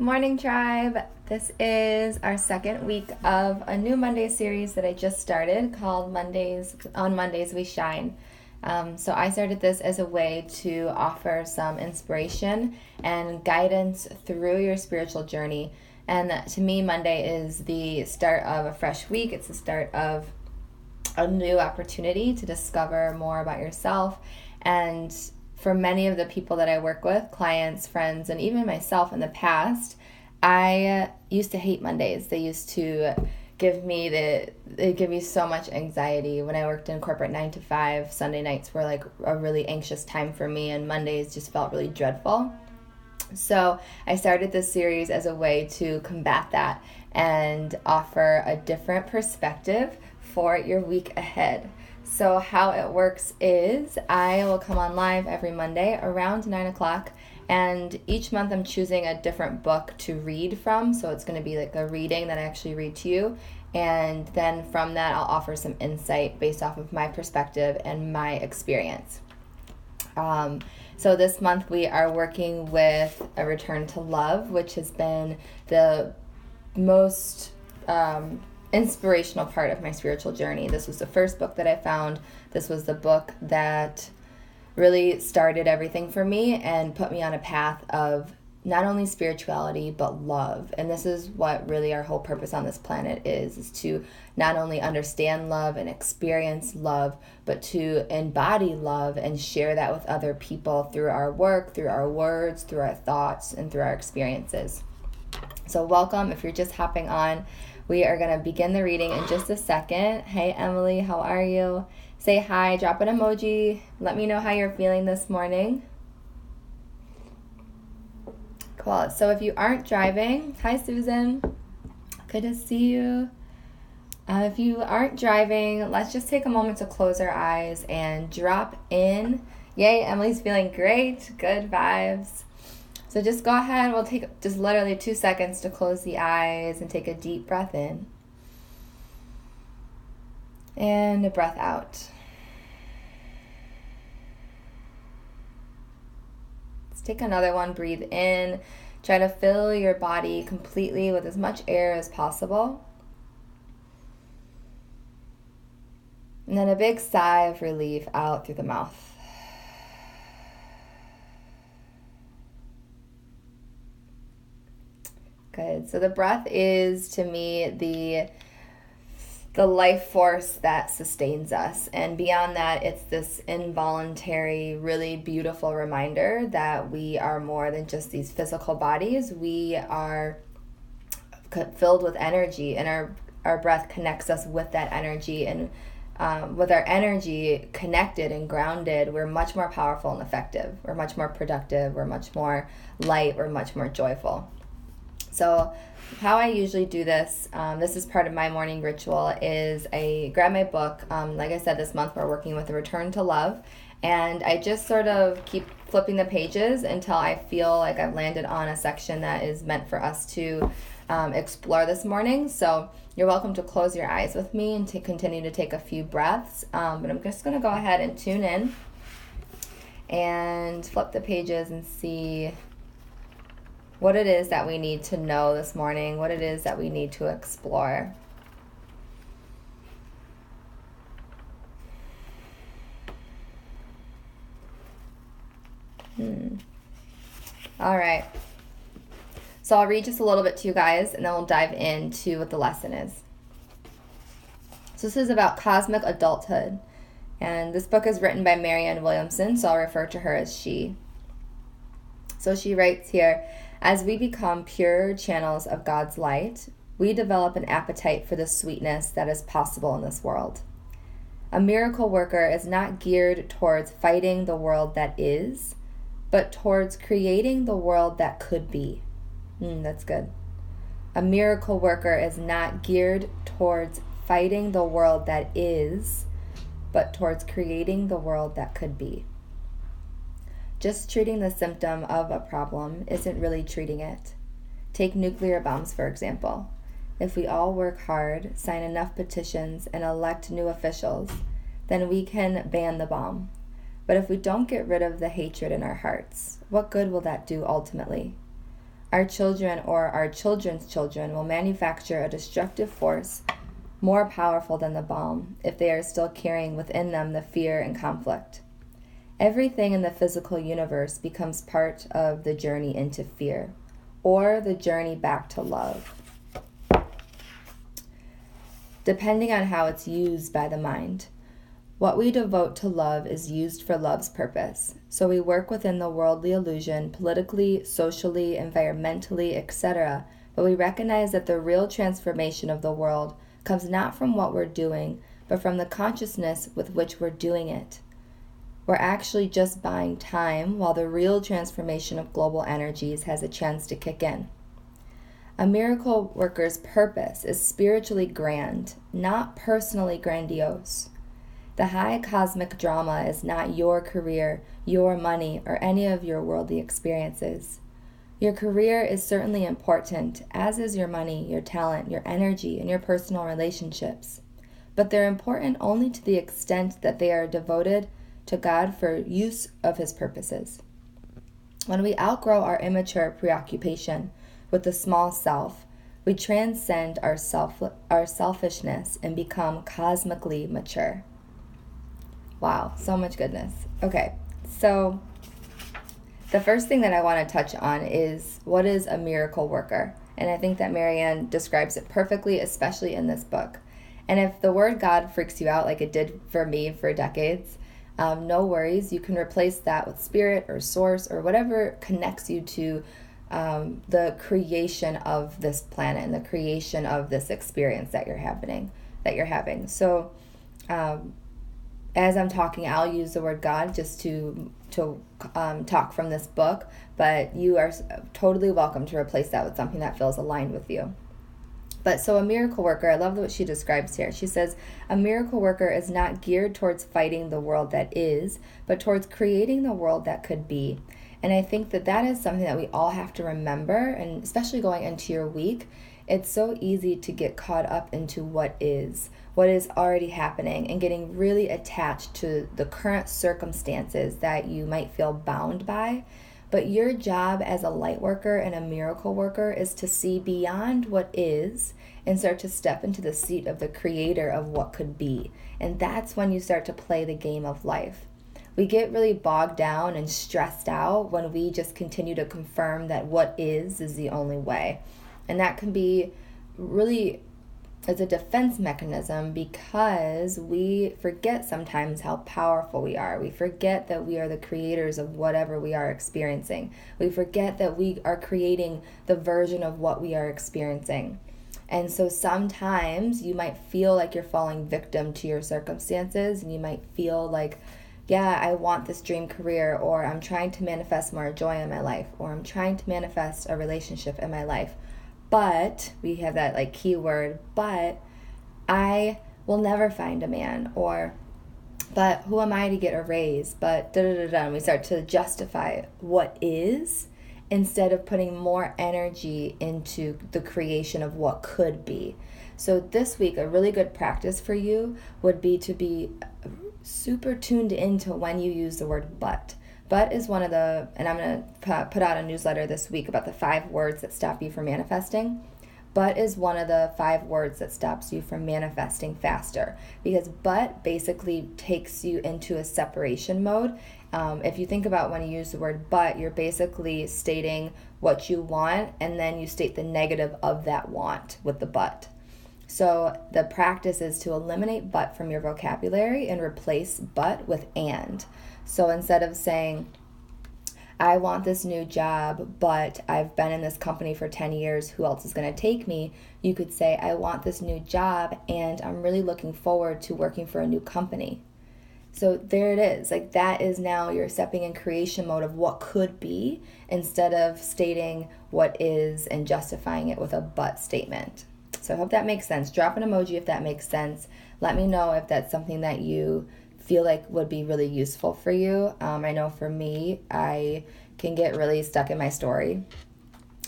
Good morning, tribe. This is our second week of a new Monday series that I just started called On Mondays We Shine. So I started this as a way to offer some inspiration and guidance through your spiritual journey. And to me, Monday is the start of a fresh week. It's the start of a new opportunity to discover more about yourself. And for many of the people that I work with, clients, friends, and even myself in the past, I used to hate Mondays. They used to give me so much anxiety. When I worked in corporate 9 to 5, Sunday nights were like a really anxious time for me, and Mondays just felt really dreadful. So I started this series as a way to combat that and offer a different perspective for your week ahead. So how it works is I will come on live every Monday around 9 o'clock, and each month I'm choosing a different book to read from. So it's going to be like a reading that I actually read to you, and then from that I'll offer some insight based off of my perspective and my experience. So this month we are working with A Return to Love, which has been the most inspirational part of my spiritual journey. This was the first book that I found. This was the book that really started everything for me and put me on a path of not only spirituality but love. And this is what really our whole purpose on this planet is to not only understand love and experience love, but to embody love and share that with other people through our work, through our words, through our thoughts, and through our experiences. So welcome. If you're just hopping on, we are going to begin the reading in just a second. Hey, Emily, how are you? Say hi, drop an emoji. Let me know how you're feeling this morning. Cool. So if you aren't driving, hi, Susan. Good to see you. If you aren't driving, let's just take a moment to close our eyes and drop in. Yay, Emily's feeling great. Good vibes. So just go ahead. We'll take just literally 2 seconds to close the eyes and take a deep breath in. And a breath out. Let's take another one. Breathe in. Try to fill your body completely with as much air as possible. And then a big sigh of relief out through the mouth. Good. So the breath is, to me, the life force that sustains us. And beyond that, it's this involuntary, really beautiful reminder that we are more than just these physical bodies. We are filled with energy, and our breath connects us with that energy. And with our energy connected and grounded, we're much more powerful and effective. We're much more productive. We're much more light. We're much more joyful. So how I usually do this, this is part of my morning ritual, is I grab my book. Like I said, this month we're working with A Return to Love, and I just sort of keep flipping the pages until I feel like I've landed on a section that is meant for us to explore this morning. So you're welcome to close your eyes with me and to continue to take a few breaths, but I'm just going to go ahead and tune in and flip the pages and see what it is that we need to know this morning, what it is that we need to explore. All right. So I'll read just a little bit to you guys, and then we'll dive into what the lesson is. So this is about cosmic adulthood, and this book is written by Marianne Williamson, so I'll refer to her as she. So she writes here, as we become pure channels of God's light, we develop an appetite for the sweetness that is possible in this world. A miracle worker is not geared towards fighting the world that is, but towards creating the world that could be. That's good. A miracle worker is not geared towards fighting the world that is, but towards creating the world that could be. Just treating the symptom of a problem isn't really treating it. Take nuclear bombs, for example. If we all work hard, sign enough petitions, and elect new officials, then we can ban the bomb. But if we don't get rid of the hatred in our hearts, what good will that do ultimately? Our children or our children's children will manufacture a destructive force more powerful than the bomb if they are still carrying within them the fear and conflict. Everything in the physical universe becomes part of the journey into fear or the journey back to love, depending on how it's used by the mind. What we devote to love is used for love's purpose. So we work within the worldly illusion, politically, socially, environmentally, etc. But we recognize that the real transformation of the world comes not from what we're doing, but from the consciousness with which we're doing it. We're actually just buying time while the real transformation of global energies has a chance to kick in. A miracle worker's purpose is spiritually grand, not personally grandiose. The high cosmic drama is not your career, your money, or any of your worldly experiences. Your career is certainly important, as is your money, your talent, your energy, and your personal relationships. But they're important only to the extent that they are devoted to God for use of His purposes. When we outgrow our immature preoccupation with the small self, we transcend our selfishness and become cosmically mature. Wow, so much goodness. Okay, so the first thing that I want to touch on is, what is a miracle worker? And I think that Marianne describes it perfectly, especially in this book. And if the word God freaks you out like it did for me for decades, no worries. You can replace that with spirit or source or whatever connects you to the creation of this planet and the creation of this experience that you're having. So as I'm talking, I'll use the word God just to talk from this book, but you are totally welcome to replace that with something that feels aligned with you. But so a miracle worker, I love what she describes here. She says, a miracle worker is not geared towards fighting the world that is, but towards creating the world that could be. And I think that that is something that we all have to remember, and especially going into your week, it's so easy to get caught up into what is already happening, and getting really attached to the current circumstances that you might feel bound by. But your job as a light worker and a miracle worker is to see beyond what is and start to step into the seat of the creator of what could be. And that's when you start to play the game of life. We get really bogged down and stressed out when we just continue to confirm that what is the only way. And that can be really as a defense mechanism, because we forget sometimes how powerful we are. We forget that we are the creators of whatever we are experiencing. We forget that we are creating the version of what we are experiencing. And so sometimes you might feel like you're falling victim to your circumstances, and you might feel like, yeah, I want this dream career, or I'm trying to manifest more joy in my life, or I'm trying to manifest a relationship in my life. But we have that like key word, but I will never find a man, or but who am I to get a raise? But and we start to justify what is instead of putting more energy into the creation of what could be. So this week, a really good practice for you would be to be super tuned into when you use the word but. But is one of the, and I'm going to put out a newsletter this week about the 5 words that stop you from manifesting. But is one of the 5 words that stops you from manifesting faster. Because but basically takes you into a separation mode. If you think about when you use the word but, you're basically stating what you want, and then you state the negative of that want with the but. So the practice is to eliminate but from your vocabulary and replace but with and. So instead of saying, I want this new job, but I've been in this company for 10 years, who else is going to take me? You could say, I want this new job, and I'm really looking forward to working for a new company. So there it is. Like, that is now you're stepping in creation mode of what could be, instead of stating what is and justifying it with a but statement. So I hope that makes sense. Drop an emoji if that makes sense. Let me know if that's something that you feel like would be really useful for you. I know for me, I can get really stuck in my story,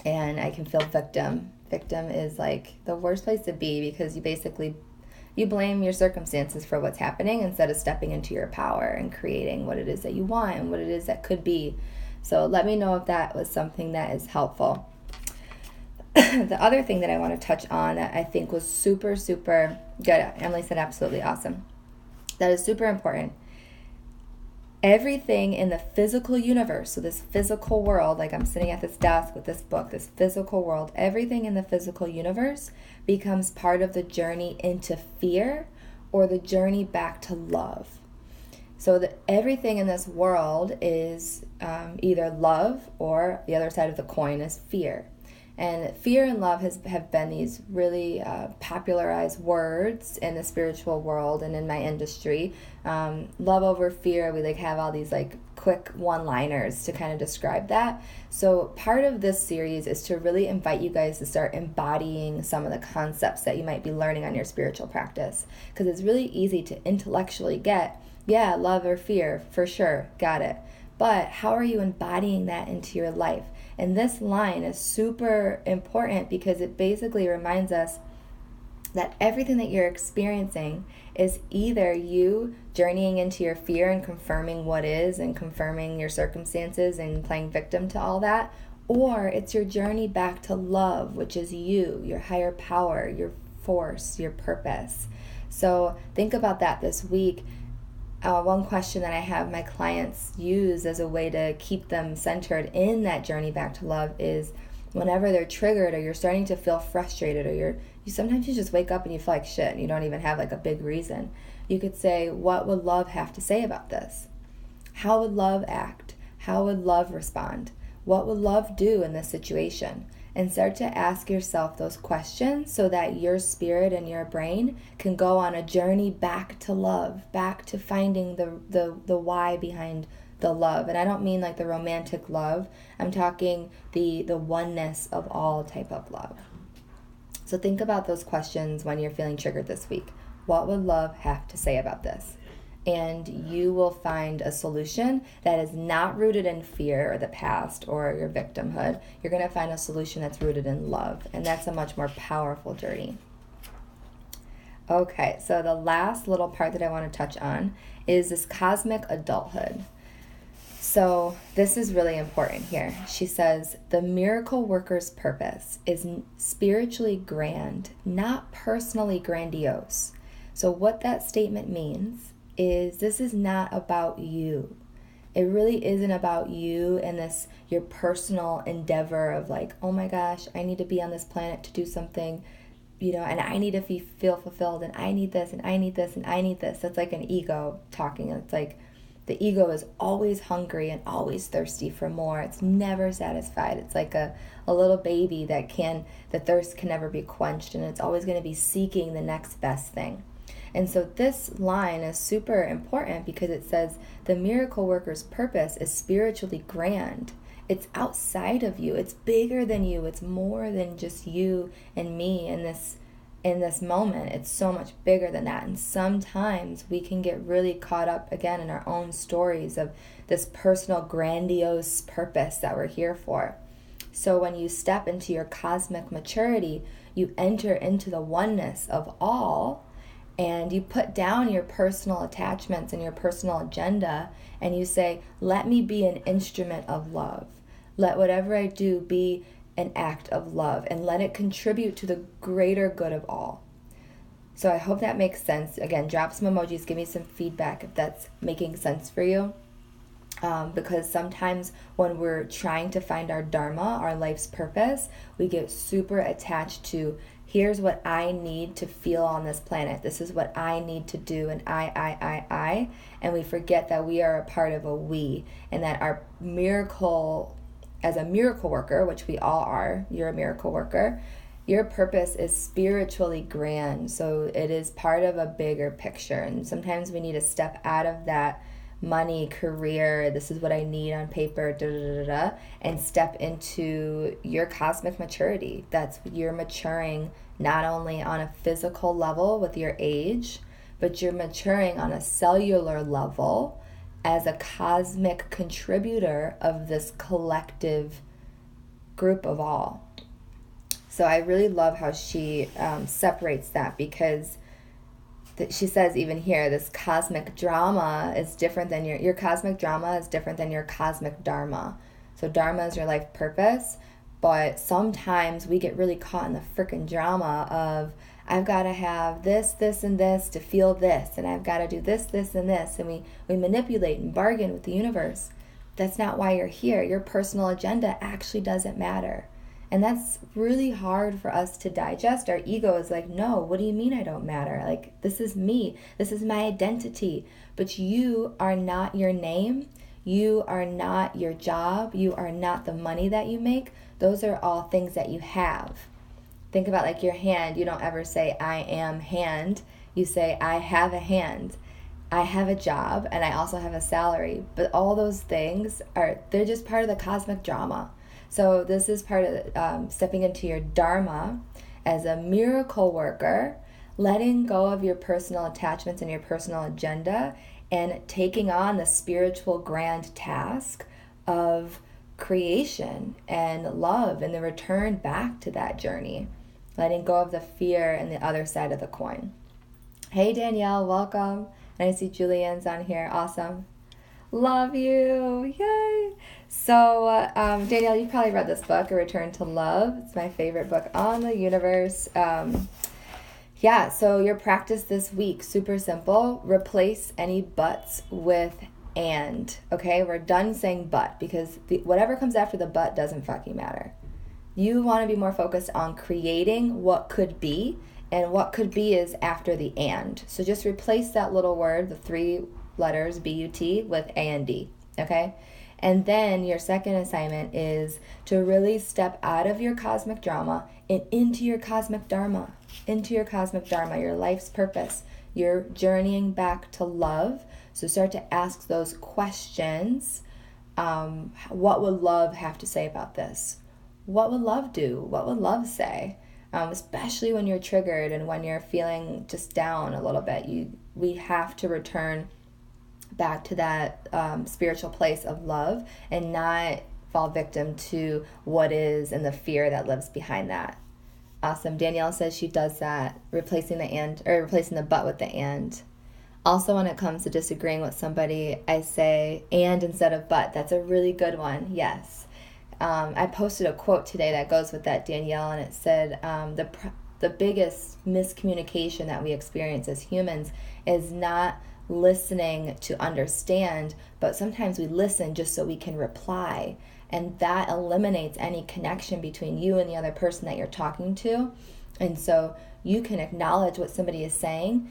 and I can feel victim. Victim is like the worst place to be, because you blame your circumstances for what's happening instead of stepping into your power and creating what it is that you want and what it is that could be. So let me know if that was something that is helpful. The other thing that I want to touch on that I think was super, super good, Emily said absolutely awesome, that is super important. Everything in the physical universe, so this physical world, like I'm sitting at this desk with this book, this physical world, everything in the physical universe becomes part of the journey into fear or the journey back to love. So that everything in this world is either love, or the other side of the coin is fear. And fear and love have been these really popularized words in the spiritual world and in my industry. Love over fear, we have all these quick one-liners to kind of describe that. So part of this series is to really invite you guys to start embodying some of the concepts that you might be learning on your spiritual practice. Because it's really easy to intellectually get, yeah, love or fear, for sure, got it. But how are you embodying that into your life? And this line is super important because it basically reminds us that everything that you're experiencing is either you journeying into your fear and confirming what is and confirming your circumstances and playing victim to all that, or it's your journey back to love, which is you, your higher power, your force, your purpose. So think about that this week. One question that I have my clients use as a way to keep them centered in that journey back to love is whenever they're triggered or you're starting to feel frustrated, or sometimes you just wake up and you feel like shit and you don't even have a big reason. You could say, what would love have to say about this? How would love act? How would love respond? What would love do in this situation? And start to ask yourself those questions so that your spirit and your brain can go on a journey back to love, back to finding the why behind the love. And I don't mean the romantic love. I'm talking the oneness of all type of love. So think about those questions when you're feeling triggered this week. What would love have to say about this? And you will find a solution that is not rooted in fear or the past or your victimhood. You're going to find a solution that's rooted in love, and that's a much more powerful journey. Okay, so the last little part that I want to touch on is this cosmic adulthood. So this is really important here. She says, the miracle worker's purpose is spiritually grand, not personally grandiose. So what that statement means is this is not about you. It really isn't about you and this your personal endeavor of oh my gosh, I need to be on this planet to do something, and I need to feel fulfilled, and I need this, and I need this, and I need this. That's an ego talking. It's the ego is always hungry and always thirsty for more. It's never satisfied. It's like a little baby the thirst can never be quenched, and it's always going to be seeking the next best thing. And so this line is super important because it says the miracle worker's purpose is spiritually grand. It's outside of you. It's bigger than you. It's more than just you and me in this moment. It's so much bigger than that. And sometimes we can get really caught up again in our own stories of this personal grandiose purpose that we're here for. So when you step into your cosmic maturity, you enter into the oneness of all. And you put down your personal attachments and your personal agenda, and you say, let me be an instrument of love. Let whatever I do be an act of love, and let it contribute to the greater good of all. So I hope that makes sense. Again, drop some emojis, give me some feedback if that's making sense for you. Because sometimes when we're trying to find our dharma, our life's purpose, we get super attached to, here's what I need to feel on this planet. This is what I need to do, and I. And we forget that we are a part of a we, and that our miracle, as a miracle worker, which we all are, you're a miracle worker, your purpose is spiritually grand. So it is part of a bigger picture. And sometimes we need to step out of that money, career, this is what I need on paper, and step into your cosmic maturity. That's you're maturing not only on a physical level with your age, but you're maturing on a cellular level as a cosmic contributor of this collective group of all. So I really love how she separates that, because she says even here, this cosmic drama is different than your cosmic drama is different than your cosmic dharma. So dharma is your life purpose. But sometimes we get really caught in the freaking drama of, I've got to have this, this, and this to feel this, and I've got to do this, this, and this, and we manipulate and bargain with the universe. That's not why you're here. Your personal agenda actually doesn't matter. And that's really hard for us to digest. Our ego is like, no, what do you mean I don't matter? Like, this is me. This is my identity. But you are not your name. You are not your job. You are not the money that you make. Those are all things that you have. Think about like your hand. You don't ever say, I am hand. You say, I have a hand. I have a job, and I also have a salary. But all those things they're just part of the cosmic drama. So this is part of stepping into your dharma as a miracle worker, letting go of your personal attachments and your personal agenda, and taking on the spiritual grand task of creation and love and the return back to that journey. Letting go of the fear and the other side of the coin. Hey Danielle, welcome. And I see Julianne's on here. Awesome. Love you. Yay. So, Danielle, you've probably read this book, A Return to Love. It's my favorite book on the universe. So your practice this week, super simple. Replace any buts with and. Okay, we're done saying but, because whatever comes after the but doesn't fucking matter. You want to be more focused on creating what could be, and what could be is after the and. So just replace that little word, the 3 letters, B-U-T, with A and D, okay? And then your second assignment is to really step out of your cosmic drama and into your cosmic dharma, your life's purpose. You're journeying back to love. So start to ask those questions. What would love have to say about this? What would love do? What would love say? Especially when you're triggered and when you're feeling just down a little bit, we have to return back to that spiritual place of love and not fall victim to what is and the fear that lives behind that. Awesome. Danielle says she does that, replacing the but with the and. Also, when it comes to disagreeing with somebody, I say and instead of but. That's a really good one. Yes. I posted a quote today that goes with that, Danielle, and it said, the biggest miscommunication that we experience as humans is not listening to understand, but sometimes we listen just so we can reply, and that eliminates any connection between you and the other person that you're talking to. And so you can acknowledge what somebody is saying,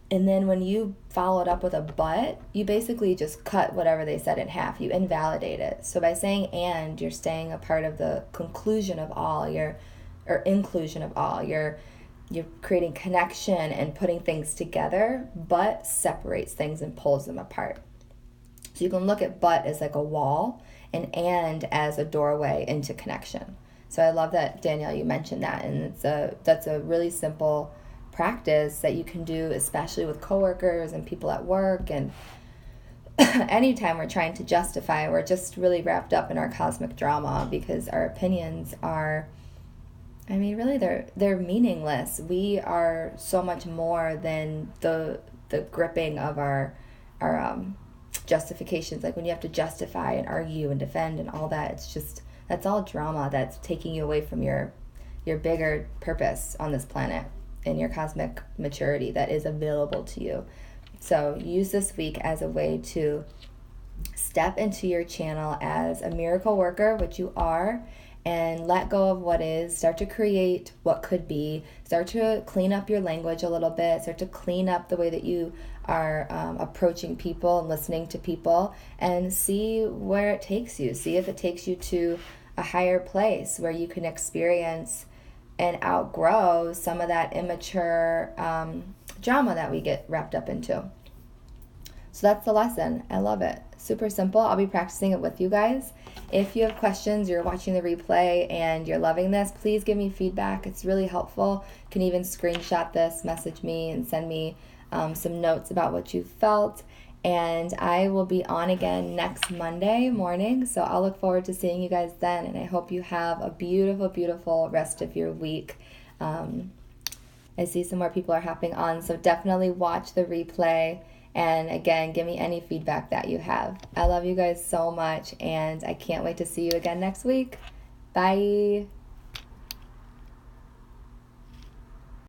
and then when you follow it up with a but, you basically just cut whatever they said in half. You invalidate it. So by saying and, you're staying a part of the conclusion of all, or inclusion of all. You're creating connection and putting things together, but separates things and pulls them apart. So you can look at but as like a wall and as a doorway into connection. So I love that, Danielle, you mentioned that. And that's a really simple practice that you can do, especially with coworkers and people at work. And anytime we're trying to justify, we're just really wrapped up in our cosmic drama, because our opinions are, really they're meaningless. We are so much more than the gripping of our justifications. Like when you have to justify and argue and defend and all that, it's just, that's all drama that's taking you away from your bigger purpose on this planet and your cosmic maturity that is available to you. So use this week as a way to step into your channel as a miracle worker, which you are, and let go of what is. Start to create what could be. Start to clean up your language a little bit. Start to clean up the way that you are approaching people and listening to people, and see where it takes you. See if it takes you to a higher place where you can experience and outgrow some of that immature drama that we get wrapped up into. So that's the lesson. I love it. Super simple. I'll be practicing it with you guys. If you have questions, you're watching the replay and you're loving this, please give me feedback. It's really helpful. You can even screenshot this, message me, and send me some notes about what you felt. And I will be on again next Monday morning, so I'll look forward to seeing you guys then, and I hope you have a beautiful, beautiful rest of your week. I see some more people are hopping on, so definitely watch the replay, and again, give me any feedback that you have. I love you guys so much, and I can't wait to see you again next week. Bye.